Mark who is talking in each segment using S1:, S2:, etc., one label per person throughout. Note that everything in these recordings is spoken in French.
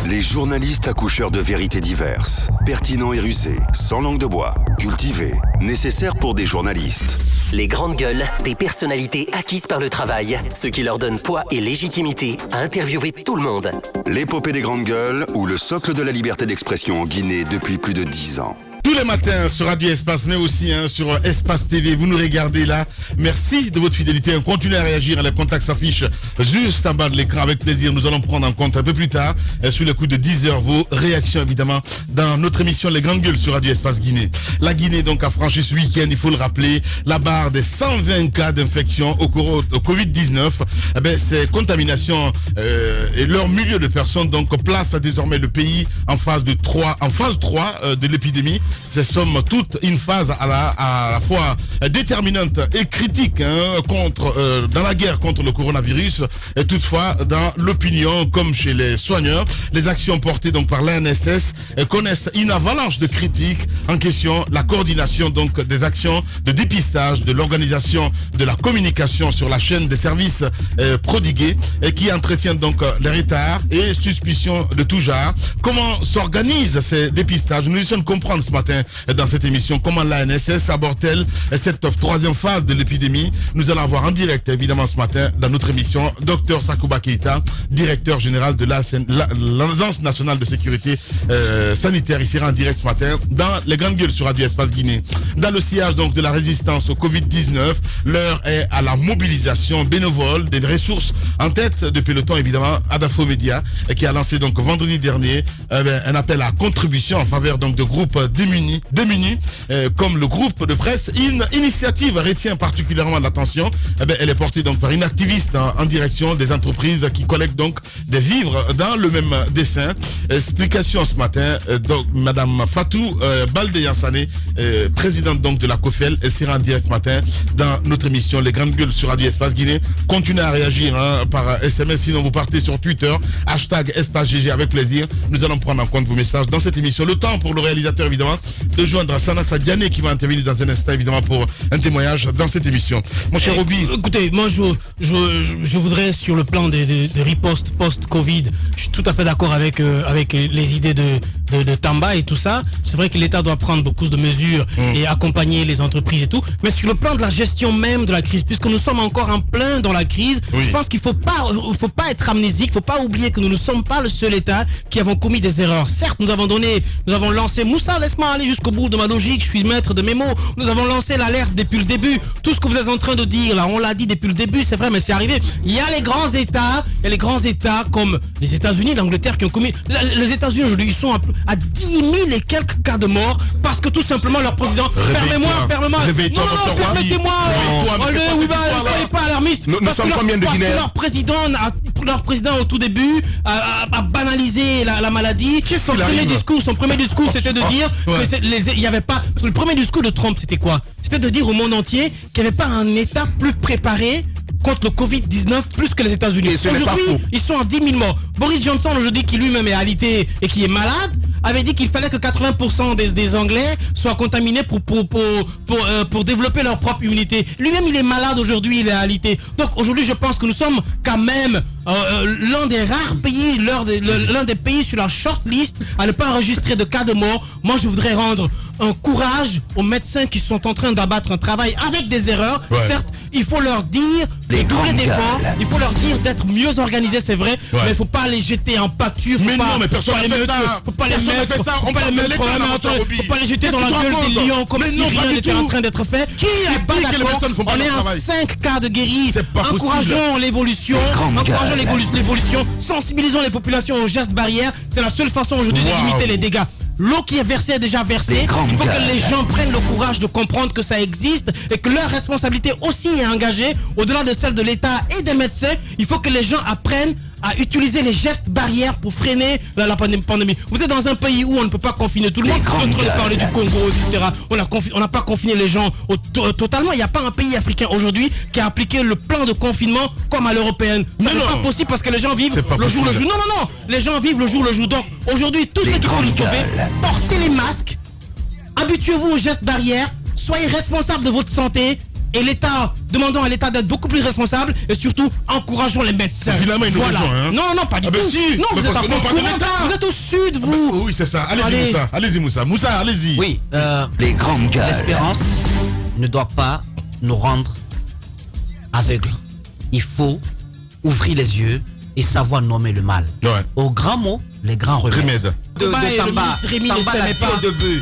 S1: Les journalistes accoucheurs de vérités diverses, pertinents et rusés, sans langue de bois, cultivés, nécessaires pour des journalistes.
S2: Les grandes gueules, des personnalités acquises par le travail, ce qui leur donne poids et légitimité à interviewer tout le monde.
S1: L'épopée des grandes gueules ou le socle de la liberté d'expression en Guinée depuis plus de 10 ans.
S3: Tous les matins sur Radio Espace, mais aussi sur Espace TV, vous nous regardez là. Merci de votre fidélité. Continuez à réagir. Les contacts s'affichent juste en bas de l'écran. Avec plaisir, nous allons prendre en compte un peu plus tard, sur le coup de 10h, vos réactions évidemment dans notre émission Les Grandes Gueules sur Radio Espace Guinée. La Guinée donc a franchi ce week-end, il faut le rappeler, la barre des 120 cas d'infection au Covid-19. Ces contaminations et leur milieu de personnes donc placent désormais le pays en phase 3 de l'épidémie. C'est somme toute une phase à la fois déterminante et critique dans la guerre contre le coronavirus. Et toutefois, dans l'opinion comme chez les soigneurs, les actions portées donc par l'ANSS connaissent une avalanche de critiques en question la coordination donc des actions de dépistage, de l'organisation de la communication sur la chaîne des services prodigués et qui entretiennent donc les retards et suspicions de tout genre. Comment s'organisent ces dépistages? Nous essayons de comprendre ce matin dans cette émission comment l'ANSS aborde-t-elle cette troisième phase de l'épidémie. Nous allons avoir en direct évidemment ce matin dans notre émission Dr Sakouba Keita, directeur général de l'Agence nationale de sécurité sanitaire. Il sera en direct ce matin dans Les Grandes Gueules sur Radio Espace Guinée. Dans le sillage donc de la résistance au Covid-19, l'heure est à la mobilisation bénévole des ressources en tête de peloton évidemment Adafo Média qui a lancé donc vendredi dernier un appel à contribution en faveur donc de groupes démunis comme le groupe de presse. Une initiative retient particulièrement l'attention. Elle est portée donc par une activiste en direction des entreprises qui collectent donc des vivres dans le même dessin. Explication ce matin donc Madame Fatou Balde-Yansane, présidente donc de la COFEL. Elle sera en direct ce matin dans notre émission Les Grandes Gueules sur Radio Espace Guinée. Continuez à réagir par SMS, sinon vous partez sur Twitter, #EspaceGG avec plaisir. Nous allons prendre en compte vos messages dans cette émission. Le temps pour le réalisateur évidemment de joindre Sana Sadiane qui va intervenir dans un instant évidemment pour un témoignage dans cette émission. Mon cher Roby.
S4: Écoutez, moi je voudrais sur le plan de riposte post-Covid, je suis tout à fait d'accord avec les idées de Tamba et tout ça. C'est vrai que l'État doit prendre beaucoup de mesures et accompagner les entreprises et tout. Mais sur le plan de la gestion même de la crise, puisque nous sommes encore en plein dans la crise, je pense qu'il faut pas être amnésique, il faut pas oublier que nous ne sommes pas le seul État qui avons commis des erreurs. Certes, nous avons lancé Moussa, laisse-moi aller jusqu'au bout de ma logique, je suis maître de mes mots. Nous avons lancé l'alerte depuis le début. Tout ce que vous êtes en train de dire là, on l'a dit depuis le début, c'est vrai, mais c'est arrivé. Il y a les grands États comme les États-Unis, l'Angleterre qui ont commis. Les États-Unis aujourd'hui, ils sont à 10 000 et quelques cas de mort parce que tout simplement leur président. Permettez-moi.
S3: Réveille-toi,
S4: permettez-moi. Soyez pas alarmiste.
S3: Nous sommes combien de Guinéens?
S4: Leur président au tout début a banalisé la maladie. Son premier discours c'était de dire que il y avait pas. Le premier discours de Trump c'était quoi? C'était de dire au monde entier qu'il n'y avait pas un État plus préparé contre le Covid-19 plus que les États-Unis. Aujourd'hui, ils sont à 10 000 morts. Boris Johnson, aujourd'hui, qui lui-même est alité et qui est malade, avait dit qu'il fallait que 80% des Anglais soient contaminés pour développer leur propre immunité. Lui-même, il est malade aujourd'hui, il est alité. Donc aujourd'hui, je pense que nous sommes quand même l'un des rares pays, l'un des pays sur la shortlist à ne pas enregistrer de cas de mort. Moi, je voudrais rendre un courage aux médecins qui sont en train d'abattre un travail avec des erreurs. Certes, il faut leur dire de doubler d'efforts, il faut leur dire d'être mieux organisés, c'est vrai, mais il ne faut pas les jeter en pâture.
S3: Personne ne fait ça.
S4: Faut pas les jeter dans la gueule des lions comme si rien n'était en train d'être fait.
S3: Qui a pas d'accord?
S4: On est à 5 cas de guéris. Encourageons l'évolution, sensibilisons les populations aux gestes barrières. C'est la seule façon aujourd'hui de limiter les dégâts. L'eau qui est versée est déjà versée. Il faut que les gens prennent le courage de comprendre que ça existe et que leur responsabilité aussi est engagée au-delà de celle de l'État et des médecins. Il faut que les gens apprennent à utiliser les gestes barrières pour freiner la pandémie. Vous êtes dans un pays où on ne peut pas confiner tout le monde. On est en train de parler du Congo, etc. On n'a pas confiné les gens totalement. Il n'y a pas un pays africain aujourd'hui qui a appliqué le plan de confinement comme à l'européenne. Ça n'est pas possible parce que les gens vivent le jour le jour. Non. Les gens vivent le jour le jour. Donc aujourd'hui, tout ce qui peut nous sauver, portez les masques, habituez-vous aux gestes barrières, soyez responsables de votre santé Et l'État, demandons à l'État d'être beaucoup plus responsable et surtout encourageons les médecins.
S3: Finalement, ils nous rejoignent, hein.
S4: Non, pas du tout.
S3: Si.
S4: Non, vous êtes vous êtes au sud, vous.
S3: Oui, c'est ça. Allez-y, Moussa. Moussa, allez-y.
S5: Oui,
S2: Les grandes gueules.
S5: l'espérance ne doit pas nous rendre aveugles. Il faut ouvrir les yeux et savoir nommer le mal.
S3: Ouais.
S5: Au grand mot, les grands remèdes.
S4: Tamba et le ministre Rémi ne s'aimaient pas.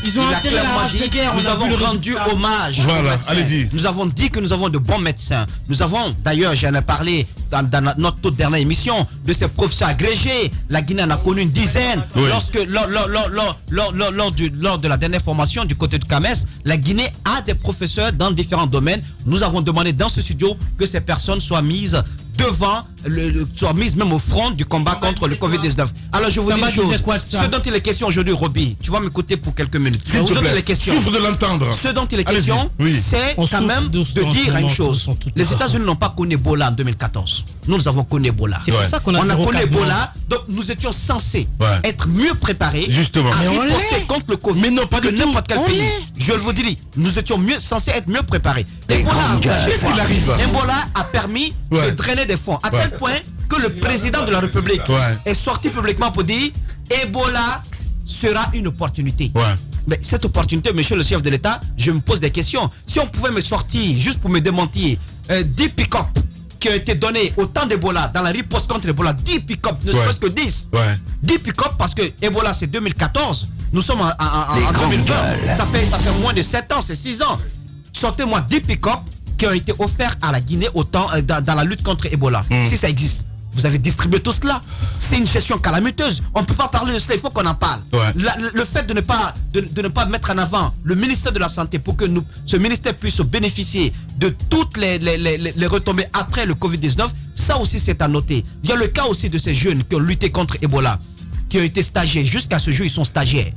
S4: Ils ont intérêt à la rage de guerre.
S5: Nous avons rendu hommage.
S3: Voilà,
S5: aux médecins.
S3: allez-y.
S5: Nous avons dit que nous avons de bons médecins. Nous avons, d'ailleurs, j'en ai parlé dans notre toute dernière émission, de ces professeurs agrégés. La Guinée en a connu une dizaine.
S3: Oui.
S5: Lors de la dernière formation du côté de Kames, la Guinée a des professeurs dans différents domaines. Nous avons demandé dans ce studio que ces personnes soient mises devant, soit mise même au front du combat contre le Covid-19. Alors je vous dis une chose, ce dont il est question aujourd'hui, Roby, tu vas m'écouter pour quelques minutes.
S3: S'il te plaît, souffre de l'entendre.
S5: Ce dont il est question, c'est quand même de dire une chose. Les États-Unis n'ont pas connu Ebola en 2014. Nous avons connu Ebola.
S4: C'est pour ça qu'on a
S5: connu Ebola, donc nous étions censés être mieux préparés
S3: Justement.
S5: à riposter contre le Covid.
S3: Mais non, pas
S5: que
S3: du tout.
S5: n'importe quel pays. Je vous dis, nous étions censés être mieux préparés. Ebola a permis de drainer des fonds à tel point que le président de la République est sorti publiquement pour dire Ebola sera une opportunité. Mais cette opportunité, monsieur le chef de l'État, je me pose des questions. Si on pouvait me sortir, juste pour me démentir, 10 pick-up qui ont été donnés au temps d'Ebola, dans la riposte contre Ebola, 10 pick-up, ne serait-ce que 10. 10 pick-up parce que Ebola c'est 2014, nous sommes en 2020. Ça fait moins de 7 ans, c'est 6 ans. Sortez-moi 10 pick-up qui ont été offerts à la Guinée au temps, dans la lutte contre Ebola. Si ça existe. Vous avez distribué tout cela. C'est une gestion calamiteuse. On ne peut pas parler de cela, il faut qu'on en parle. Le fait de ne pas mettre en avant le ministère de la Santé pour que ce ministère puisse bénéficier de toutes les retombées après le Covid-19, ça aussi c'est à noter. Il y a le cas aussi de ces jeunes qui ont lutté contre Ebola, qui ont été stagiaires. Jusqu'à ce jour, ils sont stagiaires.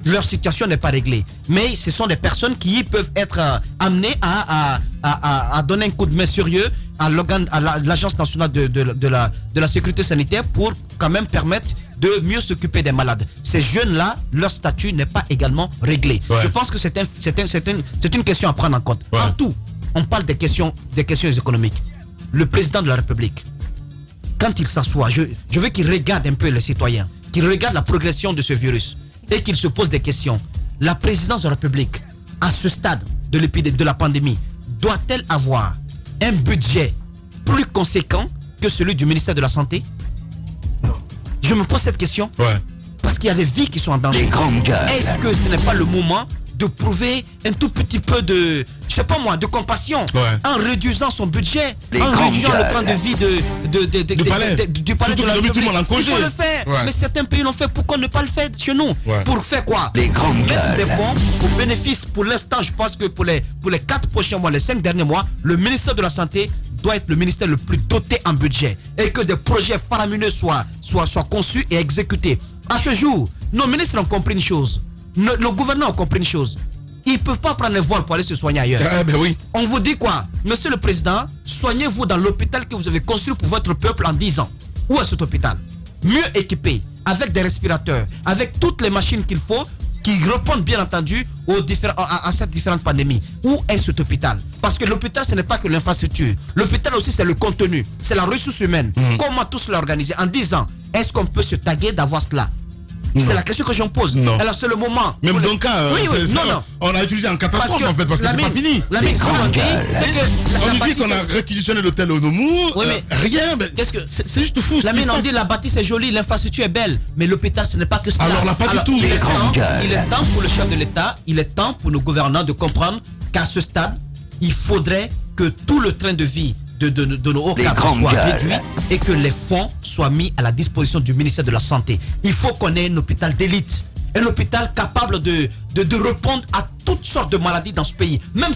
S5: Leur situation n'est pas réglée. Mais ce sont des personnes qui peuvent être amenées à donner un coup de main sérieux à l'Agence nationale de la sécurité sanitaire pour quand même permettre de mieux s'occuper des malades. Ces jeunes-là, leur statut n'est pas également réglé. Je pense que c'est une question à prendre en compte. En tout, on parle des questions économiques. Le président de la République, quand il s'assoit, je veux qu'il regarde un peu les citoyens, qu'il regarde la progression de ce virus et qu'il se pose des questions. La présidence de la République, à ce stade de la pandémie, doit-elle avoir un budget plus conséquent que celui du ministère de la Santé? Je me pose cette question parce qu'il y a des vies qui sont en danger. Est-ce que ce n'est pas le moment de prouver un tout petit peu de, je sais pas moi, de compassion en réduisant son budget, en réduisant le train de vie du palais de la République? Il faut le faire. Mais certains pays l'ont fait. Pourquoi ne pas le faire chez nous? Pour faire quoi? Mettre des fonds au bénéfice. Pour l'instant, je pense que pour les 4 prochains mois, les 5 derniers mois, le ministère de la Santé doit être le ministère le plus doté en budget et que des projets faramineux soient conçus et exécutés. À ce jour, nos ministres ont compris une chose. Le gouvernement a compris une chose. Ils ne peuvent pas prendre le vol pour aller se soigner ailleurs. On vous dit quoi? Monsieur le Président, soignez-vous dans l'hôpital que vous avez construit pour votre peuple en 10 ans. Où est cet hôpital? Mieux équipé, avec des respirateurs, avec toutes les machines qu'il faut, qui répondent bien entendu à cette différente pandémie. Où est cet hôpital? Parce que l'hôpital, ce n'est pas que l'infrastructure. L'hôpital aussi, c'est le contenu, c'est la ressource humaine. Comment tout cela organisé en 10 ans? Est-ce qu'on peut se taguer d'avoir cela? C'est la question que j'en pose. Alors c'est le moment.
S3: Même dans le cas, on a utilisé en catastrophe en fait parce que c'est pas fini. On dit qu'on a réquisitionné l'hôtel au Noumou, rien. C'est juste fou.
S5: La mine, on dit la bâtisse est jolie, l'infrastructure est belle, mais l'hôpital ce n'est pas que cela.
S3: Alors là, pas du tout.
S5: Il est temps pour le chef de l'État, il est temps pour nos gouvernants de comprendre qu'à ce stade, il faudrait que tout le train de vie de nos hauts cadres soit réduit et que les fonds soient mis à la disposition du ministère de la Santé. Il faut qu'on ait un hôpital d'élite, un hôpital capable de répondre à toutes sortes de maladies dans ce pays. Même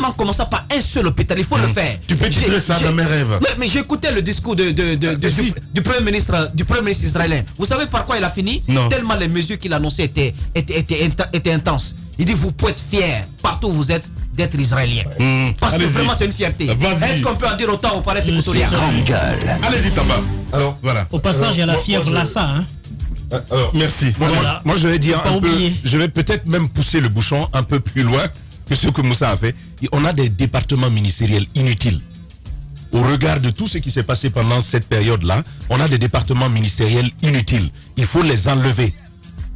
S5: en commençant par un seul hôpital, il faut le faire.
S3: Tu peux titrer ça dans mes rêves.
S5: Mais j'écoutais le discours du Premier ministre israélien. Vous savez par quoi il a fini? Tellement les mesures qu'il annonçait étaient intenses. Il dit vous pouvez être fiers partout où vous êtes d'être israélien. Parce que vraiment c'est une fierté. Est-ce qu'on peut en dire autant au palais équatorien?
S3: Allez-y Tamba. Alors voilà.
S4: Au passage, il y a la fièvre Lassa.
S3: Alors, merci.
S6: Moi je vais dire un peu, je vais peut-être même pousser le bouchon un peu plus loin. que ce que Moussa a fait. On a des départements ministériels inutiles. Au regard de tout ce qui s'est passé pendant cette période-là, on a des départements ministériels inutiles. Il faut les enlever.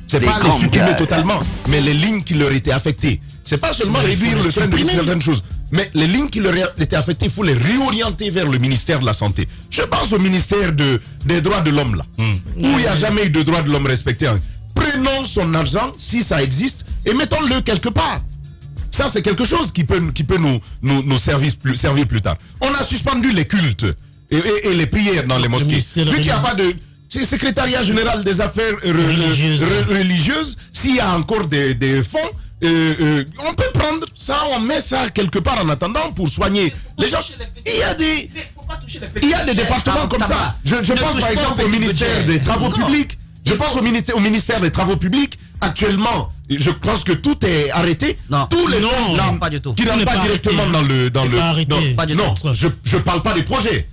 S6: C'est pas les supprimer totalement, mais les lignes qui leur étaient affectées. C'est pas seulement réduire le train de certaines choses, mais les lignes qui leur étaient affectées, il faut les réorienter vers le ministère de la Santé. Je pense au ministère des droits de l'homme là, où il n'y a jamais eu de droits de l'homme respectés. Prenons son argent, si ça existe, et mettons-le quelque part. Ça, c'est quelque chose qui peut nous servir plus tard. On a suspendu les cultes et les prières dans les mosquées. Vu qu'il n'y a pas de secrétariat général des affaires religieuses, s'il y a encore des fonds, on peut prendre ça, on met ça quelque part en attendant pour soigner les gens. Il y a des départements comme ça. Je pense par exemple au ministère des Travaux publics. Je pense au ministère des Travaux publics. Actuellement, je pense que tout est arrêté.
S5: Non,
S6: tous les
S5: non, pas du tout.
S6: Qui n'entrent pas directement dans le
S5: non,
S6: je parle pas des projets.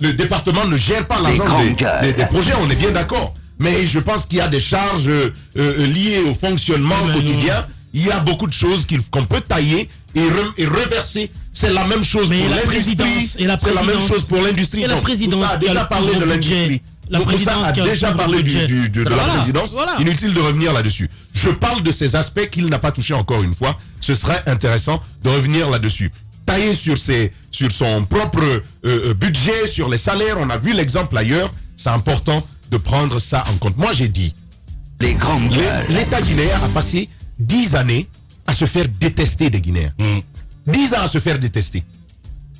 S6: Le département ne gère pas l'argent des projets, on est bien d'accord. Mais je pense qu'il y a des charges liées au fonctionnement quotidien. Il y a beaucoup de choses qu'on peut tailler et reverser. C'est la même chose pour l'industrie. C'est la même chose pour l'industrie.
S4: Et la présidence
S6: a déjà parlé de l'industrie.
S4: La présidence
S6: a déjà parlé de la présidence. Voilà. Inutile de revenir là-dessus. Je parle de ces aspects qu'il n'a pas touché encore une fois. Ce serait intéressant de revenir là-dessus. Tailler sur son propre budget, sur les salaires. On a vu l'exemple ailleurs. C'est important de prendre ça en compte. Moi, j'ai dit, l'État guinéen a passé 10 années à se faire détester des Guinéens. 10 ans à se faire détester.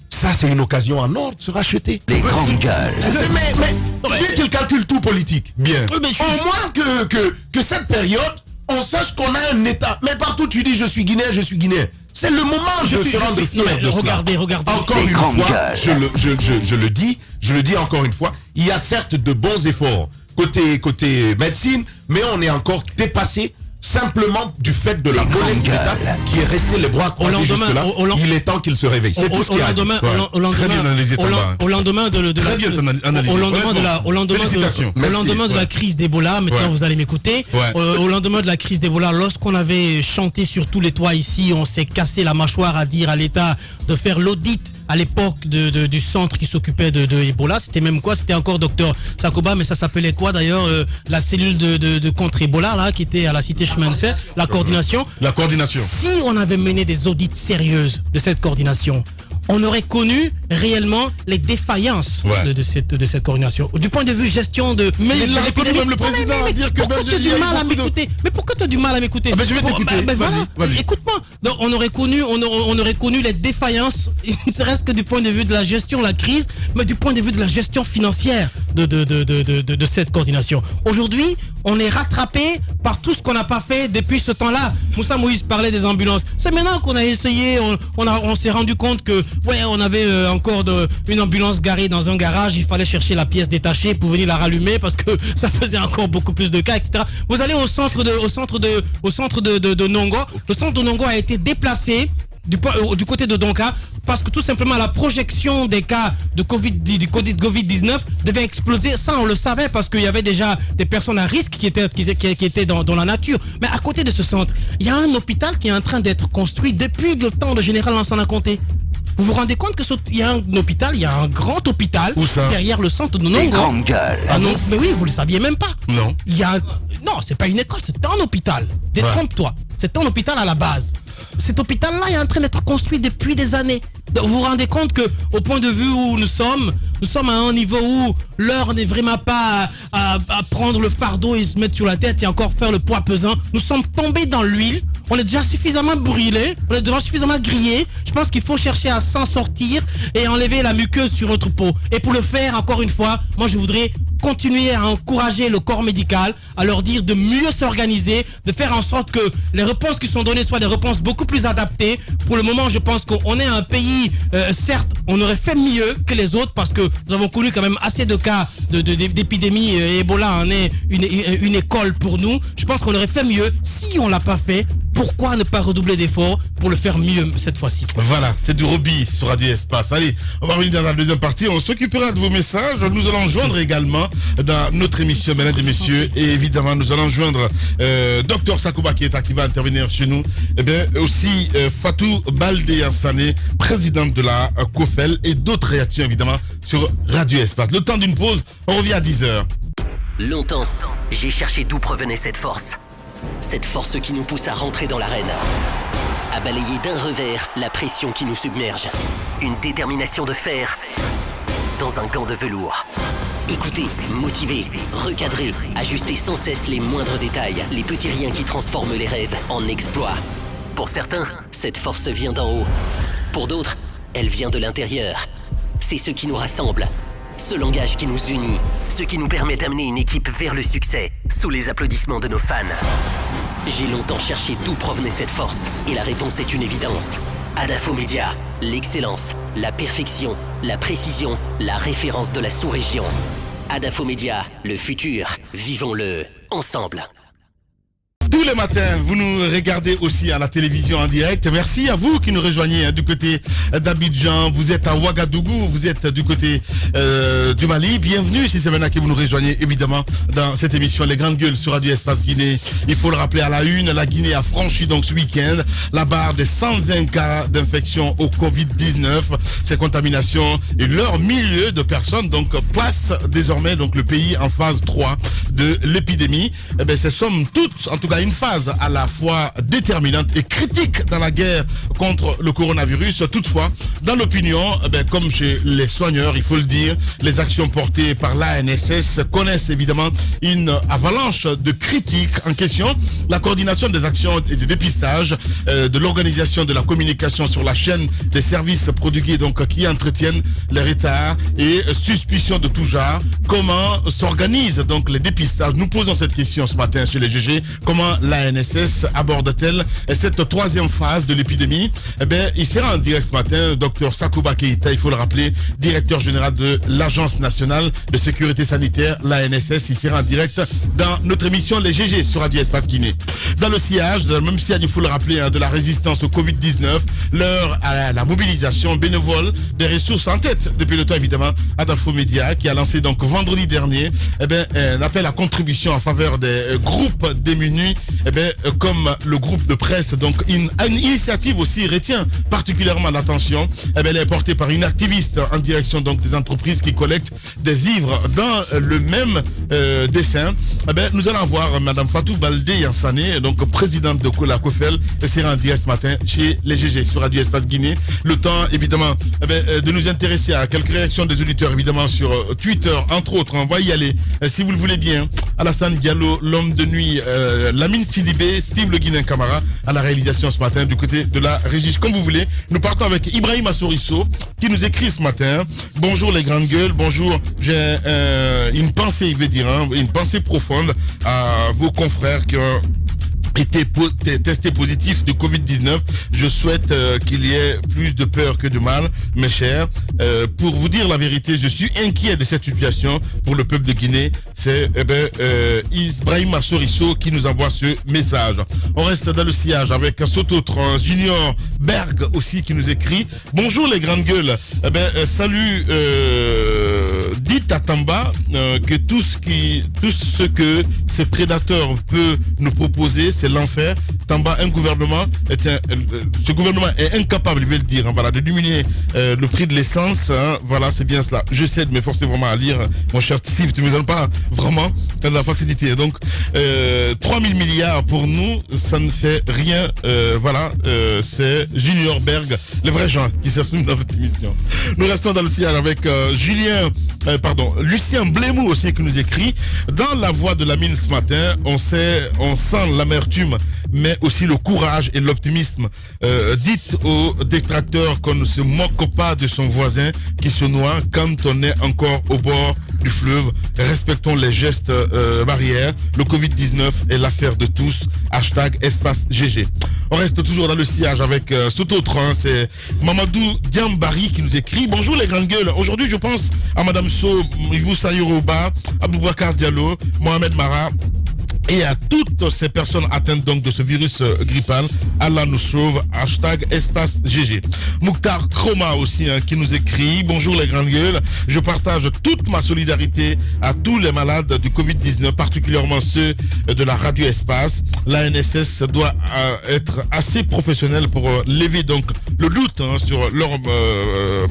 S6: Ça, c'est une occasion en or de se racheter.
S2: Les grandes gueules.
S6: Mais vu qu'il calcule tout politique, bien. Au moins que cette période, on sache qu'on a un État. Mais partout tu dis je suis Guinéen. C'est le moment de se rendre fier de cela.
S4: Regardez.
S6: Encore une fois, je le dis encore une fois, il y a certes de bons efforts côté médecine, mais on est encore dépassé simplement du fait de la police d'État qui est resté les bras croisés jusque-là. Il est temps qu'il se réveille. C'est tout ce qu'il y a.
S4: Au lendemain de la crise d'Ebola, maintenant vous allez m'écouter. Au lendemain de la crise d'Ebola, lorsqu'on avait chanté sur tous les toits ici, on s'est cassé la mâchoire à dire à l'État de faire l'audit à l'époque du centre qui s'occupait de Ebola. C'était même quoi? C'était encore Dr Sakoba, mais ça s'appelait quoi d'ailleurs? La cellule de contre Ebola là, qui était à la cité chemin de fer, la coordination. Si on avait mené des audits sérieuses de cette coordination, on aurait connu réellement les défaillances de cette coordination. Du point de vue gestion de...
S3: Mais il a connu même le président à dire que...
S4: Pourquoi tu as du mal à m'écouter? Mais pourquoi tu as du mal à m'écouter?
S3: Je vais t'écouter. Vas-y.
S4: Écoute-moi. Donc, on aurait connu les défaillances, ne serait-ce que du point de vue de la gestion de la crise, mais du point de vue de la gestion financière de cette coordination. Aujourd'hui, on est rattrapé par tout ce qu'on n'a pas fait depuis ce temps-là. Moussa Moïse parlait des ambulances. C'est maintenant qu'on a essayé, on s'est rendu compte que on avait encore une ambulance garée dans un garage, il fallait chercher la pièce détachée pour venir la rallumer parce que ça faisait encore beaucoup plus de cas, etc. Vous allez au centre de Nongo. Le centre de Nongo a été déplacé du côté de Donka parce que tout simplement la projection des cas de Covid-19 devait exploser. Ça, on le savait parce qu'il y avait déjà des personnes à risque qui étaient dans la nature. Mais à côté de ce centre, il y a un hôpital qui est en train d'être construit depuis le temps de Général Lansana Conté. Vous vous rendez compte qu'il y a un hôpital, il y a un grand hôpital derrière le centre de Nongo.
S2: Les grandes gueules.
S4: Ah non, mais oui, vous le saviez même pas.
S3: Non.
S4: Non, c'est pas une école, c'est un hôpital. Détrompe-toi. C'est un hôpital à la base. Cet hôpital-là est en train d'être construit depuis des années. Donc, vous vous rendez compte que, au point de vue où nous sommes à un niveau où l'heure n'est vraiment pas à prendre le fardeau et se mettre sur la tête et encore faire le poids pesant. Nous sommes tombés dans l'huile. On est déjà suffisamment brûlé, on est déjà suffisamment grillé. Je pense qu'il faut chercher à s'en sortir et enlever la muqueuse sur notre peau. Et pour le faire, encore une fois, moi je voudrais continuer à encourager le corps médical, à leur dire de mieux s'organiser, de faire en sorte que les réponses qui sont données soient des réponses beaucoup plus adaptées. Pour le moment, je pense qu'on est un pays, certes, on aurait fait mieux que les autres parce que nous avons connu quand même assez de cas d'épidémie. Ebola en est une école pour nous. Je pense qu'on aurait fait mieux si on l'a pas fait. pourquoi ne pas redoubler d'efforts pour le faire mieux cette fois-ci?
S3: Voilà, c'est du Roby sur Radio Espace. Allez, on va revenir dans la deuxième partie. On s'occupera de vos messages. Nous allons joindre également dans notre émission, mesdames et messieurs. Et évidemment, nous allons joindre Dr Sakouba Keita qui va intervenir chez nous. Et bien aussi Fatou Baldé Sané, présidente de la COFEL, et d'autres réactions évidemment sur Radio Espace. Le temps d'une pause, on revient à 10h.
S2: Longtemps, j'ai cherché d'où provenait cette force. Cette force qui nous pousse à rentrer dans l'arène. À balayer d'un revers la pression qui nous submerge. Une détermination de fer dans un gant de velours. Écouter, motiver, recadrer, ajuster sans cesse les moindres détails, les petits riens qui transforment les rêves en exploits. Pour certains, cette force vient d'en haut. Pour d'autres, elle vient de l'intérieur. C'est ce qui nous rassemble. Ce langage qui nous unit, ce qui nous permet d'amener une équipe vers le succès, sous les applaudissements de nos fans. J'ai longtemps cherché d'où provenait cette force, et la réponse est une évidence. Adafo Média, l'excellence, la perfection, la précision, la référence de la sous-région. Adafo Média, le futur, vivons-le ensemble.
S3: Tous les matins, vous nous regardez aussi à la télévision en direct. Merci à vous qui nous rejoignez du côté d'Abidjan. Vous êtes à Ouagadougou, vous êtes du côté du Mali. Bienvenue si c'est maintenant que vous nous rejoignez, évidemment, dans cette émission Les Grandes Gueules sur Radio Espace Guinée. Il faut le rappeler à la une, la Guinée a franchi donc ce week-end la barre des 120 cas d'infection au Covid-19. Ces contaminations et leur milieu de personnes donc placent désormais donc le pays en phase 3 de l'épidémie. Eh bien, ce sont toutes, en tout cas, une phase à la fois déterminante et critique dans la guerre contre le coronavirus. Toutefois, dans l'opinion, comme chez les soigneurs, il faut le dire, les actions portées par l'ANSS connaissent évidemment une avalanche de critiques en question. La coordination des actions et des dépistages, de l'organisation de la communication sur la chaîne des services prodigués donc qui entretiennent les retards et suspicions de tout genre. Comment s'organisent donc les dépistages? Nous posons cette question ce matin chez les GG. Comment l'ANSS aborde-t-elle cette troisième phase de l'épidémie? Eh bien, il sera en direct ce matin, Dr Sakouba Keita, il faut le rappeler, directeur général de l'Agence nationale de sécurité sanitaire, l'ANSS. Il sera en direct dans notre émission Les GG sur Radio Espace Guinée. Dans le sillage, dans le même sillage, il faut le rappeler, de la résistance au Covid-19, l'heure à la mobilisation bénévole des ressources en tête depuis le temps évidemment Adafo Média qui a lancé donc vendredi dernier un appel à contribution en faveur des groupes démunis, comme le groupe de presse. Donc une initiative aussi retient particulièrement l'attention. Elle est portée par une activiste en direction donc des entreprises qui collectent des vivres dans le même dessin. Nous allons voir Madame Fatou Baldé Sané, donc présidente de la COFEL, et sera en direct ce matin chez les GG sur Radio Espace Guinée. Le temps évidemment de nous intéresser à quelques réactions des auditeurs évidemment sur Twitter entre autres. On va y aller si vous le voulez bien. Alassane Diallo, l'homme de nuit, Lamine Sidibé, Steve Le Guinéen Camara à la réalisation ce matin du côté de la régie. Comme vous voulez, nous partons avec Ibrahim Assorisso qui nous écrit ce matin. Bonjour les grandes gueules, bonjour. J'ai une pensée, il veut dire, une pensée profonde à vos confrères qui ont été testé positif de Covid-19. Je souhaite qu'il y ait plus de peur que de mal, mes chers. Pour vous dire la vérité, je suis inquiet de cette situation pour le peuple de Guinée. C'est Ibrahim Assorisso qui nous envoie ce message. On reste dans le sillage avec Soto Trans, Junior Berg aussi qui nous écrit. Bonjour les grandes gueules. Salut. Dites à Tamba que tout ce que ces prédateurs peuvent nous proposer, c'est l'enfer. Tamba, ce gouvernement est incapable, je vais le dire, de diminuer le prix de l'essence. Voilà, c'est bien cela. Je sais de m'efforcer vraiment à lire, mon cher Steve, tu ne me donnes pas vraiment de la facilité. Donc, 3 000 milliards pour nous, ça ne fait rien. C'est Junior Berg, les vrais gens qui s'expriment dans cette émission. Nous restons dans le sillage avec Lucien Blémou aussi qui nous écrit. Dans la voix de la mine ce matin, on sent l'amertume, mais aussi le courage et l'optimisme. Dites aux détracteurs qu'on ne se moque pas de son voisin qui se noie quand on est encore au bord du fleuve. Respectons les gestes barrières. Le Covid-19 est l'affaire de tous. #espace GG. On reste toujours dans le sillage avec Soto Trans. C'est Mamadou Diambari qui nous écrit. Bonjour les grandes gueules. Aujourd'hui, je pense à Madame So, Moussa Yoruba, Aboubakar Diallo, Mohamed Mara Et à toutes ces personnes atteintes donc de ce virus grippal, Allah nous sauve, #espace GG. Mouktar Kroma aussi qui nous écrit: bonjour les grandes gueules, je partage toute ma solidarité à tous les malades du Covid-19, particulièrement ceux de la radio Espace. La NSS doit être assez professionnelle pour lever donc le doute sur leur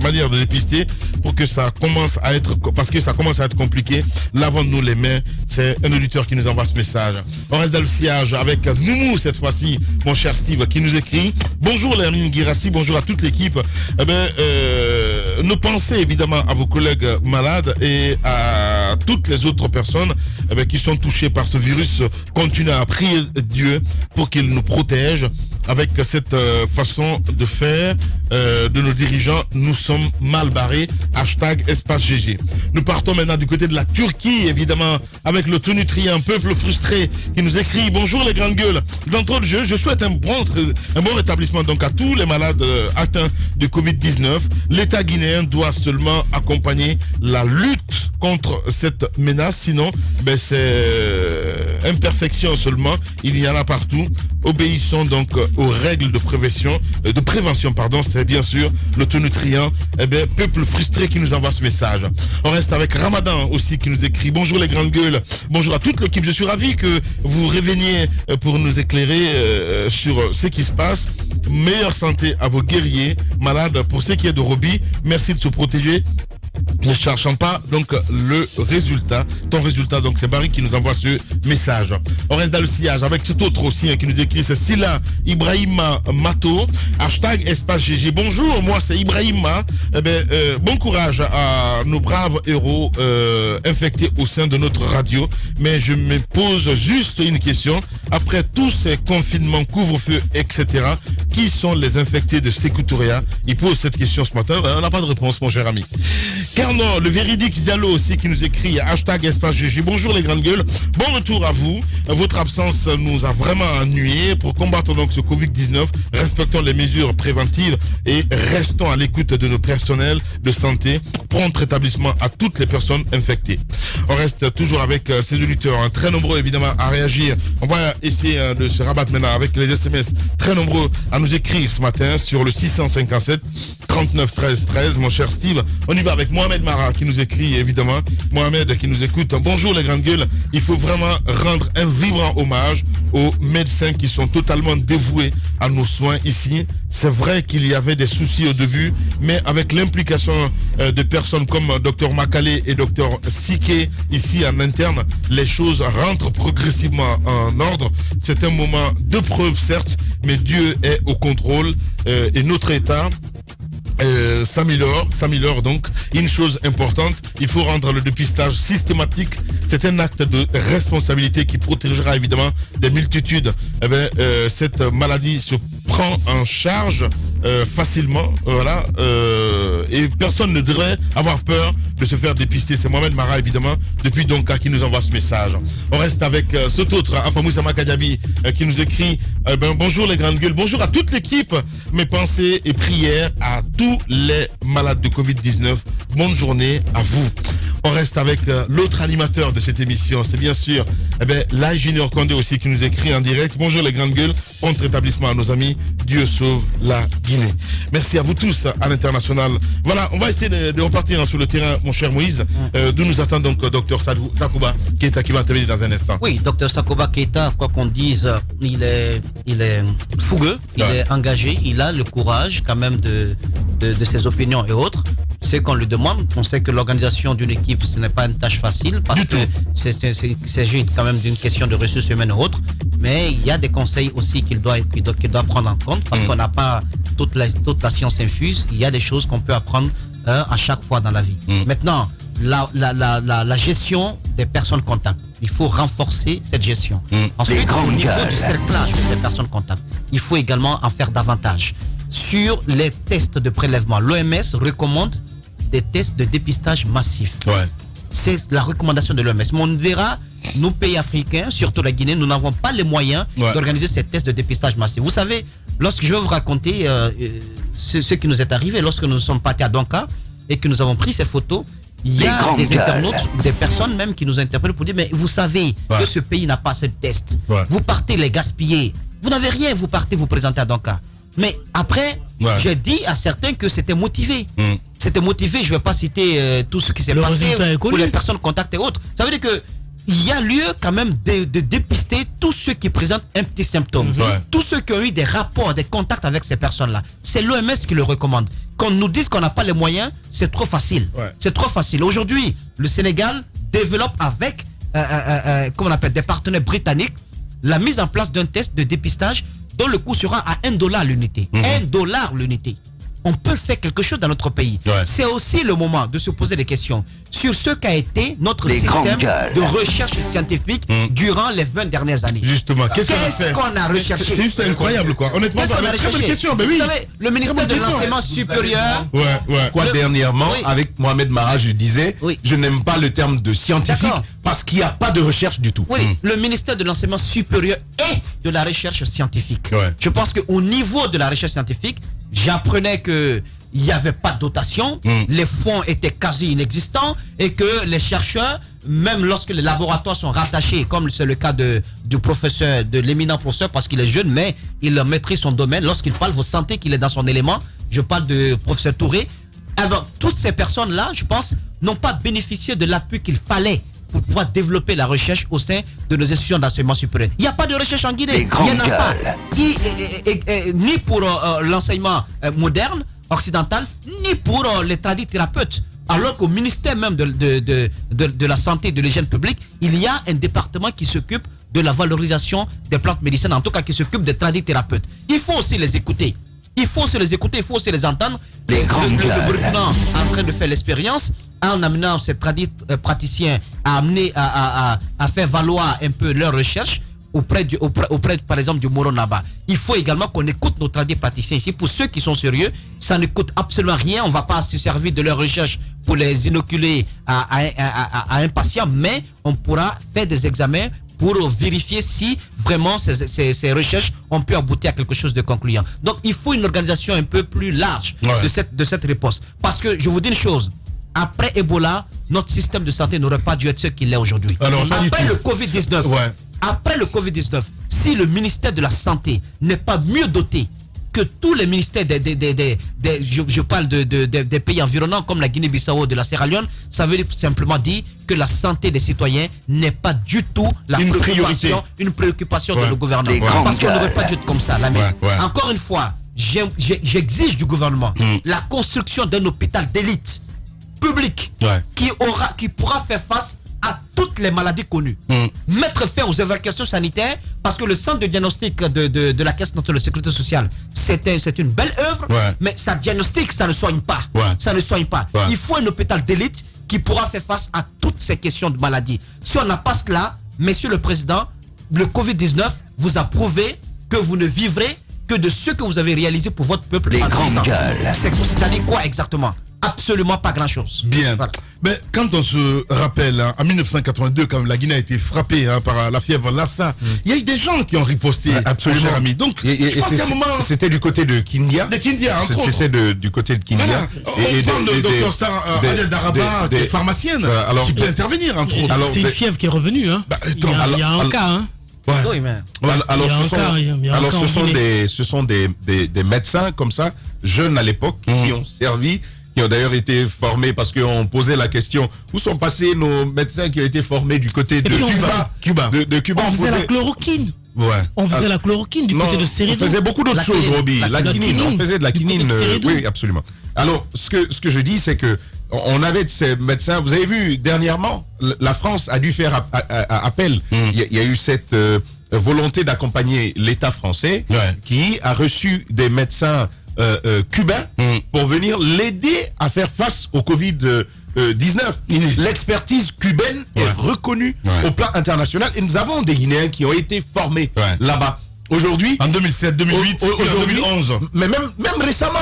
S3: manière de dépister, pour que ça commence à être, parce que ça commence à être compliqué. Lavons-nous les mains. C'est un auditeur qui nous envoie ce message. On reste dans le sillage avec Noumou cette fois-ci, mon cher Steve, qui nous écrit: bonjour Lerline Guirassi, bonjour à toute l'équipe. Nos pensées évidemment à vos collègues malades et à toutes les autres personnes qui sont touchées par ce virus. Continuez à prier Dieu pour qu'il nous protège. Avec cette façon de faire de nos dirigeants, nous sommes mal barrés. #espace GG. Nous partons maintenant du côté de la Turquie, évidemment, avec le tonutri, un peuple frustré qui nous écrit: bonjour les grandes gueules. D'entrée de jeu, je souhaite un bon rétablissement donc à tous les malades atteints de Covid-19. L'État guinéen doit seulement accompagner la lutte contre cette menace, sinon c'est imperfection seulement. Il y en a partout. Obéissons donc aux règles de prévention, c'est bien sûr le tonutриant, peuple frustré qui nous envoie ce message. On reste avec Ramadan aussi qui nous écrit: bonjour les grandes gueules, bonjour à toute l'équipe, je suis ravi que vous reveniez pour nous éclairer sur ce qui se passe. Meilleure santé à vos guerriers malades. Pour ce qui est de Roby, merci de se protéger. Ne cherchons pas donc le résultat. Ton résultat, donc c'est Barry qui nous envoie ce message. On reste dans le sillage avec cet autre aussi qui nous écrit: c'est Silla Ibrahima Mato, #espace GG. Bonjour, moi c'est Ibrahima. Bon courage à nos braves héros infectés au sein de notre radio. Mais je me pose juste une question. Après tous ces confinements, couvre-feu, etc., qui sont les infectés de Sékou Touréa? Il pose cette question ce matin. On n'a pas de réponse, mon cher ami. Carnot, le véridique Diallo aussi qui nous écrit #espace GG. Bonjour les grandes gueules, bon retour à vous. Votre absence nous a vraiment ennuyés. Pour combattre donc ce Covid-19, respectons les mesures préventives et restons à l'écoute de nos personnels de santé. Prompt rétablissement à toutes les personnes infectées. On reste toujours avec ces auditeurs, très nombreux évidemment à réagir. On va essayer de se rabattre maintenant avec les SMS, très nombreux à nous écrire ce matin sur le 657 39 13 13. Mon cher Steve, on y va avec Mohamed Mara qui nous écrit évidemment. Mohamed qui nous écoute: bonjour les grandes gueules, il faut vraiment rendre un vibrant hommage aux médecins qui sont totalement dévoués à nos soins ici. C'est vrai qu'il y avait des soucis au début, mais avec l'implication de personnes comme Dr Makale et Dr Sike ici en interne, les choses rentrent progressivement en ordre. C'est un moment de preuve certes, mais Dieu est au contrôle et notre État s'améliore donc. Une chose importante, il faut rendre le dépistage systématique. C'est un acte de responsabilité qui protégera évidemment des multitudes. Cette maladie se prend en charge facilement, voilà, et personne ne devrait avoir peur de se faire dépister. C'est Mohamed Mara évidemment depuis Donka qui nous envoie ce message. On reste avec cet autre, Afamoussa Makadiabi, qui nous écrit bonjour les grandes gueules, bonjour à toute l'équipe, mes pensées et prières à tous les malades de Covid-19. Bonne journée à vous. On reste avec l'autre animateur de cette émission, c'est bien sûr Lai Junior Condé aussi qui nous écrit en direct. Bonjour les grandes gueules, prompt rétablissement à nos amis, Dieu sauve la Guinée. Merci à vous tous à l'international. Voilà, on va essayer de repartir sur le terrain, mon cher Moïse, d'où nous attend donc Dr Sakouba Keita qui va intervenir dans un instant.
S5: Oui, Dr Sakouba Keita, quoi qu'on dise, il est fougueux, il est engagé, il a le courage quand même de ses opinions et autres. C'est qu'on lui demande. On sait que l'organisation d'une équipe, ce n'est pas une tâche facile parce que il s'agit quand même d'une question de ressources humaines et autres. Mais il y a des conseils aussi qu'il doit prendre en compte parce qu'on n'a pas toute la science infuse. Il y a des choses qu'on peut apprendre à chaque fois dans la vie. Maintenant, la gestion des personnes contacts. Il faut renforcer cette gestion. Ensuite, au niveau du cerclage de ces personnes contacts, il faut également en faire davantage. Sur les tests de prélèvement, l'OMS recommande des tests de dépistage massif. C'est la recommandation de l'OMS. Mais on dira, nous pays africains, surtout la Guinée, nous n'avons pas les moyens d'organiser ces tests de dépistage massif. Vous savez, lorsque je vais vous raconter ce qui nous est arrivé, lorsque nous sommes partis à Donka et que nous avons pris ces photos, il y a des internautes, des personnes même qui nous interpellent pour dire mais vous savez que ce pays n'a pas assez de tests. Vous partez les gaspiller. Vous n'avez rien, vous partez vous présenter à Dakar. Mais après, j'ai dit à certains que c'était motivé. C'était motivé, je ne vais pas citer tout ce qui s'est passé pour les personnes contactées et autres. Ça veut dire que il y a lieu quand même de dépister tous ceux qui présentent un petit symptôme. Tous ceux qui ont eu des rapports, des contacts avec ces personnes-là. C'est l'OMS qui le recommande. Quand on nous dit qu'on n'a pas les moyens, c'est trop facile. C'est trop facile. Aujourd'hui, le Sénégal développe avec comment on appelle, des partenaires britanniques la mise en place d'un test de dépistage dont le coût sera à $1 l'unité. $1 l'unité. On peut faire quelque chose dans notre pays. C'est aussi le moment de se poser des questions sur ce qu'a été notre système de recherche scientifique durant les 20 dernières années.
S3: Justement, qu'est-ce
S5: qu'on a recherché?
S3: C'est juste incroyable, quoi. Honnêtement,
S5: c'est une très bonne question.
S3: Ben oui.
S5: Vous savez, le ministère de l'enseignement supérieur...
S6: Dernièrement, avec Mohamed Mara, je disais, je n'aime pas le terme de scientifique parce qu'il n'y a pas de recherche du tout.
S5: Le ministère de l'enseignement supérieur et de la recherche scientifique. Je pense qu'au niveau de la recherche scientifique, j'apprenais que il n'y avait pas de dotation, les fonds étaient quasi inexistants et que les chercheurs, même lorsque les laboratoires sont rattachés, comme c'est le cas du professeur, de l'éminent professeur, parce qu'il est jeune, mais il maîtrise son domaine, lorsqu'il parle, vous sentez qu'il est dans son élément. Je parle de professeur Touré. Alors, toutes ces personnes-là, je pense, n'ont pas bénéficié de l'appui qu'il fallait pour pouvoir développer la recherche au sein de nos institutions d'enseignement supérieur. Il n'y a pas de recherche en Guinée. Il n'y en a pas. Ni pour l'enseignement moderne, occidental, ni pour les tradithérapeutes. Alors qu'au ministère même de la santé et de l'hygiène publique, il y a un département qui s'occupe de la valorisation des plantes médicinales, en tout cas qui s'occupe des tradithérapeutes. Il faut aussi les écouter. Il faut aussi les écouter, il faut aussi les entendre. Le Burkina en train de faire l'expérience en amenant ces praticiens à faire valoir un peu leur recherche auprès par exemple du Moronaba. Il faut également qu'on écoute nos praticiens ici. Pour ceux qui sont sérieux, ça ne coûte absolument rien. On ne va pas se servir de leur recherche pour les inoculer à un patient, mais on pourra faire des examens pour vérifier si vraiment ces recherches ont pu aboutir à quelque chose de concluant. Donc il faut une organisation un peu plus large de cette réponse. Parce que je vous dis une chose, après Ebola, notre système de santé n'aurait pas dû être ce qu'il est aujourd'hui. Après le Covid-19, après le Covid-19, si le ministère de la Santé n'est pas mieux doté que tous les ministères je parle des pays environnants comme la Guinée-Bissau, de la Sierra Leone, ça veut simplement dire que la santé des citoyens n'est pas du tout une préoccupation de le gouvernement. Parce qu'on n'aurait pas dû être comme ça. Encore une fois, j'exige du gouvernement la construction d'un hôpital d'élite public qui pourra faire face à toutes les maladies connues. Mettre fin aux évacuations sanitaires, parce que le centre de diagnostic de la Caisse nationale de sécurité sociale, c'est une belle œuvre, mais ça diagnostique, ça ne soigne pas. Ça ne soigne pas. Il faut un hôpital d'élite qui pourra faire face à toutes ces questions de maladies. Si on n'a pas cela, Monsieur le Président, le Covid-19 vous a prouvé que vous ne vivrez que de ce que vous avez réalisé pour votre peuple. C'est-à-dire quoi exactement? Absolument pas grand-chose.
S3: Bien. Voilà. Mais quand on se rappelle, en 1982, quand la Guinée a été frappée par la fièvre Lassa, il y a eu des gens qui ont riposté,
S6: absolument,
S3: cher ami. Donc, je pense qu'à un moment...
S6: C'était du côté de Kindia.
S3: De Kindia, entre autres.
S6: C'était du côté de Kindia.
S3: Voilà. On parle de Dr Sarah Daraba, qui est pharmacienne, qui peut intervenir, entre autres.
S4: C'est une fièvre qui est revenue. Hein. Il y a un cas. Hein.
S3: Ouais.
S6: Ce sont des médecins comme ça, jeunes à l'époque, qui ont servi, qui ont d'ailleurs été formés, parce qu'on posait la question, où sont passés nos médecins qui ont été formés du côté de Cuba. De Cuba.
S4: On faisait la chloroquine. On faisait la chloroquine du côté de Sérédo.
S6: On faisait beaucoup d'autres choses, Roby. La quinine. On faisait de la quinine. Oui, absolument. Alors, ce que je dis, c'est que on avait de ces médecins. Vous avez vu, dernièrement, la France a dû faire appel. Il y a eu cette volonté d'accompagner l'État français qui a reçu des médecins cubains pour venir l'aider à faire face au Covid-19. L'expertise cubaine est reconnue au plan international et nous avons des Guinéens qui ont été formés là-bas. Aujourd'hui,
S3: en 2007, 2008, en 2011.
S6: Mais même récemment,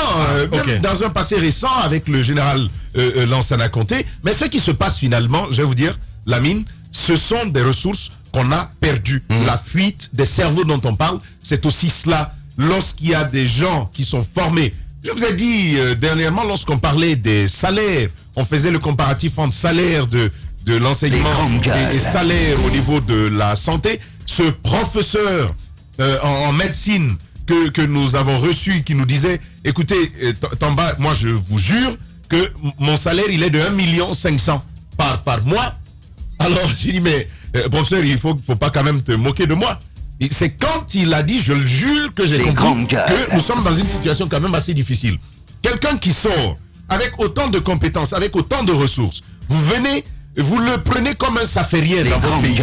S6: même dans un passé récent avec le général Lansana Conté. Mais ce qui se passe finalement, je vais vous dire, Lamine, ce sont des ressources qu'on a perdues. La fuite des cerveaux dont on parle, c'est aussi cela. Lorsqu'il y a des gens qui sont formés Je vous ai dit dernièrement, lorsqu'on parlait des salaires, on faisait le comparatif entre salaire de l'enseignement et salaire au niveau de la santé. Ce professeur en médecine que nous avons reçu, qui nous disait, écoutez, Tamba, moi je vous jure que mon salaire, il est de 1,5 million par mois. Alors, j'ai dit, mais professeur, il faut pas quand même te moquer de moi. C'est quand il a dit, je le jure, que j'ai compris que nous sommes dans une situation quand même assez difficile. Quelqu'un qui sort avec autant de compétences, avec autant de ressources, vous venez, vous le prenez comme un saphérien dans votre pays.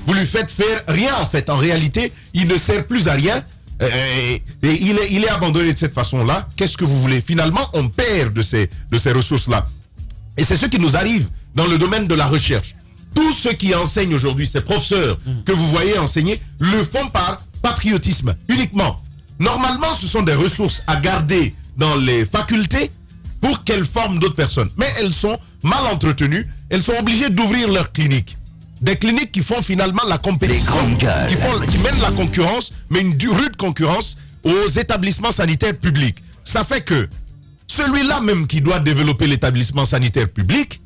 S6: Vous lui faites faire rien en fait. En réalité, il ne sert plus à rien. Et il est abandonné de cette façon-là. Qu'est-ce que vous voulez? Finalement, on perd de ces ressources-là. Et c'est ce qui nous arrive dans le domaine de la recherche. Tous ceux qui enseignent aujourd'hui, ces professeurs que vous voyez enseigner, le font par patriotisme uniquement. Normalement, ce sont des ressources à garder dans les facultés pour qu'elles forment d'autres personnes. Mais elles sont mal entretenues, elles sont obligées d'ouvrir leurs cliniques. Des cliniques qui font finalement la compétition, qui mènent la concurrence, mais une rude concurrence aux établissements sanitaires publics. Ça fait que celui-là même qui doit développer l'établissement sanitaire public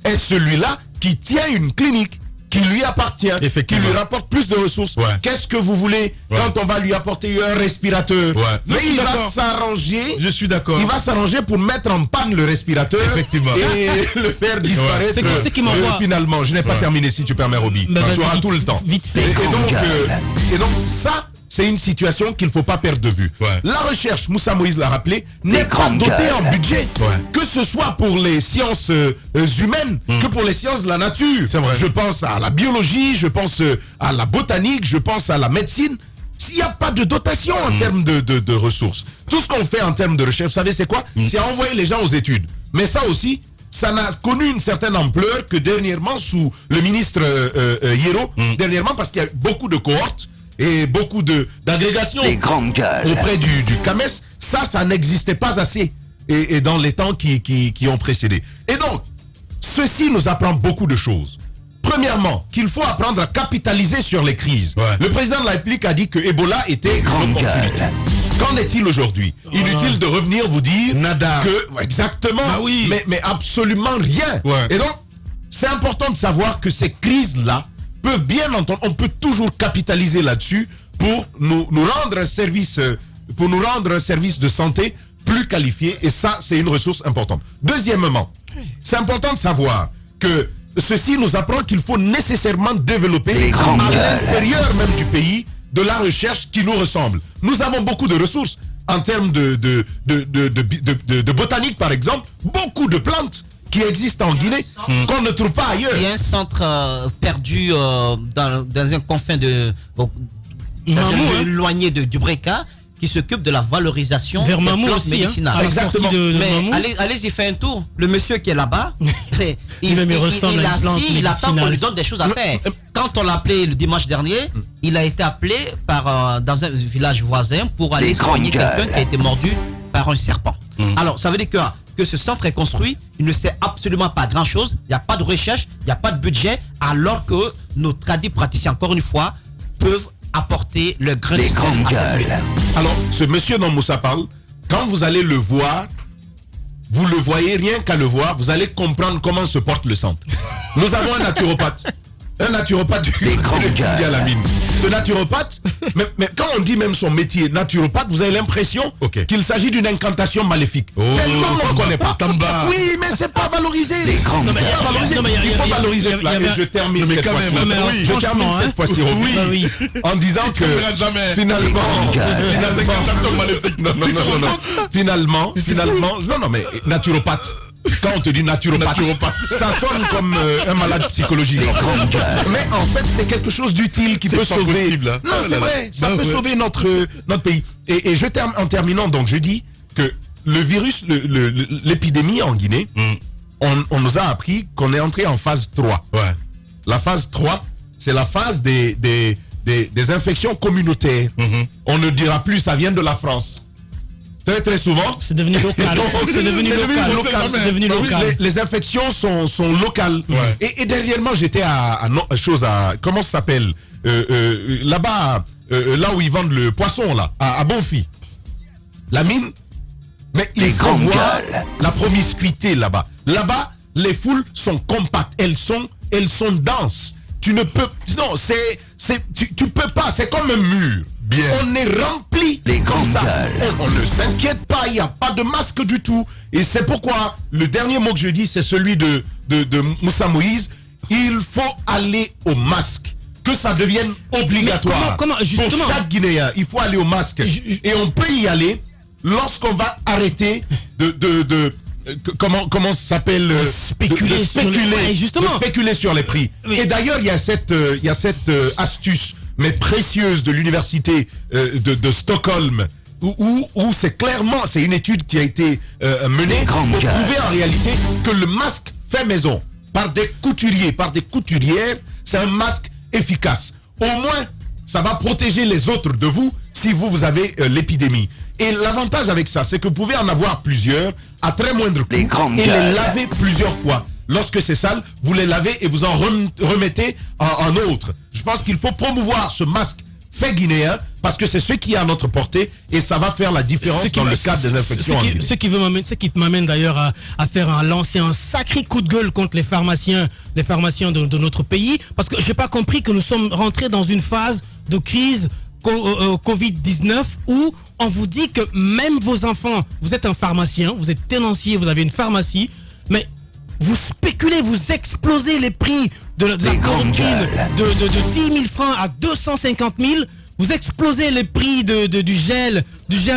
S6: est celui-là qui tient une clinique qui lui appartient, qui lui rapporte plus de ressources. Qu'est-ce que vous voulez quand on va lui apporter un respirateur? Mais il va s'arranger.
S3: Je suis d'accord.
S6: Il va s'arranger pour mettre en panne le respirateur et le faire disparaître.
S4: C'est ce qui m'envoie.
S6: Finalement, je n'ai pas terminé, si tu permets, Roby. Tu auras tout le temps.
S4: Vite fait.
S6: Et donc ça, c'est une situation qu'il ne faut pas perdre de vue. La recherche, Moussa Moïse l'a rappelé, n'est pas dotée en budget. Que ce soit pour les sciences humaines que pour les sciences de la nature. Je pense à la biologie, je pense à la botanique, je pense à la médecine. S'il n'y a pas de dotation en termes de ressources, tout ce qu'on fait en termes de recherche, vous savez c'est quoi? C'est envoyer les gens aux études. Mais ça aussi, ça n'a connu une certaine ampleur que dernièrement sous le ministre Yero, dernièrement parce qu'il y a beaucoup de cohortes et beaucoup d'agrégations auprès du CAMES, ça n'existait pas assez et dans les temps qui ont précédé. Et donc, ceci nous apprend beaucoup de choses. Premièrement, qu'il faut apprendre à capitaliser sur les crises. Le président de la République a dit que Ebola était une opportunité. Qu'en est-il aujourd'hui? Inutile de revenir vous dire que exactement, mais absolument rien. Et donc, c'est important de savoir que ces crises-là peuvent bien entendre, on peut toujours capitaliser là-dessus pour nous rendre un service, de santé plus qualifié, et ça, c'est une ressource importante. Deuxièmement, c'est important de savoir que ceci nous apprend qu'il faut nécessairement développer à l'intérieur même du pays de la recherche qui nous ressemble. Nous avons beaucoup de ressources en termes de botanique, par exemple, beaucoup de plantes qui existent en Guinée, qu'on ne trouve pas ailleurs.
S5: Il y a un centre perdu dans un confin éloigné du Breka, qui s'occupe de la valorisation des plantes médicinales.
S6: Exactement.
S5: Mais allez-y faire un tour. Le monsieur qui est là-bas, il attend qu'on lui donne des choses à faire. Quand on l'a appelé le dimanche dernier, il a été appelé dans un village voisin pour aller soigner quelqu'un qui a été mordu par un serpent. Alors, ça veut dire que ce centre est construit, il ne sait absolument pas grand-chose, il n'y a pas de recherche, il n'y a pas de budget, alors que nos tradis praticiens, encore une fois, peuvent apporter le grain de sel à cette lutte.
S6: Alors, ce monsieur dont Moussa parle, quand vous allez le voir, vous le voyez, rien qu'à le voir, vous allez comprendre comment se porte le centre. Nous avons un naturopathe. Un naturopathe qui dit à la mine. Ce naturopathe, mais quand on dit même son métier, naturopathe, vous avez l'impression qu'il s'agit d'une incantation maléfique. Tellement on ne connaît pas. Oui, mais c'est pas valorisé. Il faut valoriser cela. Et je termine cette fois-ci, en disant que finalement, mais naturopathe. Quand on te dit naturopathe, ça sonne comme un malade psychologique. Mais en fait, c'est quelque chose d'utile qui peut sauver. Non, c'est vrai, ça peut sauver notre pays. Et en terminant, donc, je dis que le virus, l'épidémie en Guinée, on nous a appris qu'on est entré en phase 3. La phase 3, c'est la phase des infections communautaires. On ne dira plus, ça vient de la France. Très très souvent,
S4: c'est devenu local. C'est devenu local.
S6: Les infections sont locales. Et dernièrement, j'étais à comment ça s'appelle là-bas, là où ils vendent le poisson là, à Bonfi. La mine, Mais il faut voir la promiscuité là-bas. Là-bas, les foules sont compactes, elles sont denses. Tu ne peux... Non, tu peux pas, c'est comme un mur.
S1: Bien.
S6: On est rempli comme ça. On ne s'inquiète pas, il n'y a pas de masque du tout. Et c'est pourquoi le dernier mot que je dis, c'est celui de Moussa Moïse. Il faut aller au masque. Que ça devienne obligatoire.
S4: Comment,
S6: pour chaque Guinéen, il faut aller au masque. Et on peut y aller lorsqu'on va arrêter comment ça s'appelle
S4: spéculer
S6: sur les prix. Oui. Et d'ailleurs, il y a cette astuce, mais précieuse, de l'université de Stockholm, où c'est une étude qui a été menée pour prouver en réalité que le masque fait maison par des couturiers, par des couturières, c'est un masque efficace. Au moins, ça va protéger les autres de vous si vous avez l'épidémie. Et l'avantage avec ça, c'est que vous pouvez en avoir plusieurs à très moindre coût et les laver plusieurs fois. Lorsque c'est sale, vous les lavez et vous en remettez en autre. Je pense qu'il faut promouvoir ce masque fait guinéen parce que c'est ce qui est à notre portée et ça va faire la différence dans le cadre des infections.
S4: Ce qui m'amène d'ailleurs à lancer un sacré coup de gueule contre les pharmaciens de notre pays, parce que j'ai pas compris que nous sommes rentrés dans une phase de crise Covid-19 où on vous dit que même vos enfants, vous êtes un pharmacien, vous êtes tenancier, vous avez une pharmacie, mais vous spéculez, vous explosez les prix de la chloroquine de 10 000 francs à 250 000. Vous explosez les prix du gel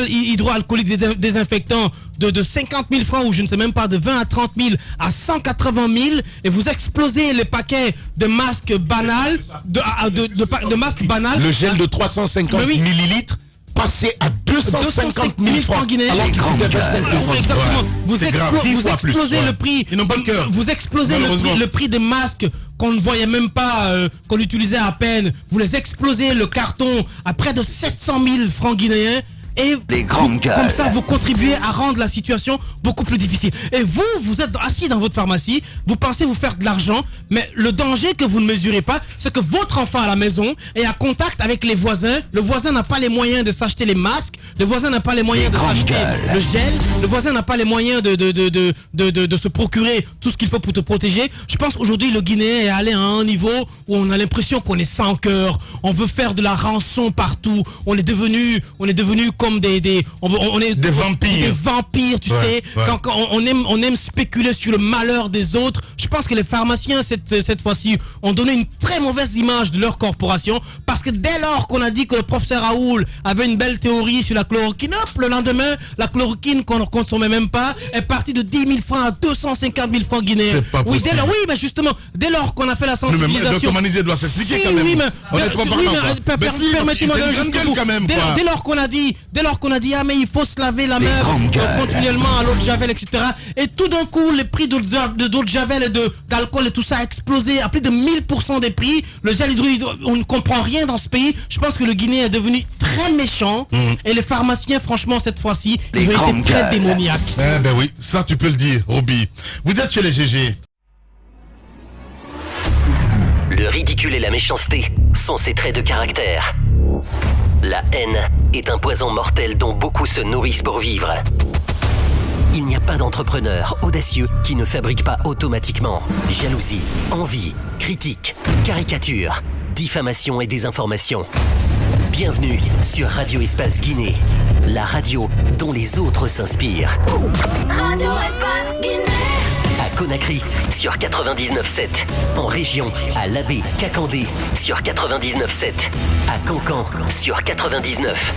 S4: hydroalcoolique désinfectant de 50 000 francs ou je ne sais même pas, de 20 à 30 000 à 180 000. Et vous explosez les paquets de masques banals, de masques banals.
S6: Le gel de 350 millilitres passé à 250 000 francs guinéens.
S4: Exactement. Vous explosez le prix.
S3: Ils n'ont pas le cœur.
S4: Vous explosez le prix des masques qu'on ne voyait même pas, qu'on utilisait à peine. Vous les explosez le carton à près de 700 000 francs guinéens. Et comme ça, vous contribuez à rendre la situation beaucoup plus difficile. Et vous êtes assis dans votre pharmacie, vous pensez vous faire de l'argent, mais le danger que vous ne mesurez pas, c'est que votre enfant à la maison est en contact avec les voisins. Le voisin n'a pas les moyens de s'acheter les masques, le voisin n'a pas les moyens de s'acheter le gel, le voisin n'a pas les moyens de se procurer tout ce qu'il faut pour te protéger. Je pense qu'aujourd'hui, le Guinéen est allé à un niveau où on a l'impression qu'on est sans cœur. On veut faire de la rançon partout. On est devenu comme des vampires. Des vampires, tu sais. Ouais. Quand on aime spéculer sur le malheur des autres. Je pense que les pharmaciens, cette fois-ci, ont donné une très mauvaise image de leur corporation. Parce que dès lors qu'on a dit que le professeur Raoul avait une belle théorie sur la chloroquine, hop, le lendemain, la chloroquine qu'on ne consommait même pas est partie de 10 000 francs à 250 000 francs guinéens.
S3: C'est pas possible.
S4: Mais justement, dès lors qu'on a fait la sensibilisation.
S3: Le docteur doit s'expliquer quand même.
S4: Permettez-moi de dès lors qu'on a dit ah mais il faut se laver la main continuellement à l'eau de javel, etc. Et tout d'un coup les prix d'eau de javel et d'alcool et tout ça a explosé à plus de 1000% des prix. Le gel hydroalcoolique, on ne comprend rien dans ce pays. Je pense que le Guinéen est devenu très méchant et les pharmaciens, franchement, cette fois-ci, ils ont été très démoniaques.
S3: Eh ben oui, ça tu peux le dire, Roby. Vous êtes chez les GG.
S2: Le ridicule et la méchanceté sont ses traits de caractère. La haine est un poison mortel dont beaucoup se nourrissent pour vivre. Il n'y a pas d'entrepreneur audacieux qui ne fabrique pas automatiquement jalousie, envie, critique, caricature, diffamation et désinformation. Bienvenue sur Radio Espace Guinée, la radio dont les autres s'inspirent.
S7: Radio Espace Guinée.
S2: À Conakry sur 99.7, en région à Labé, Kakandé sur 99.7, à Cancan sur 99.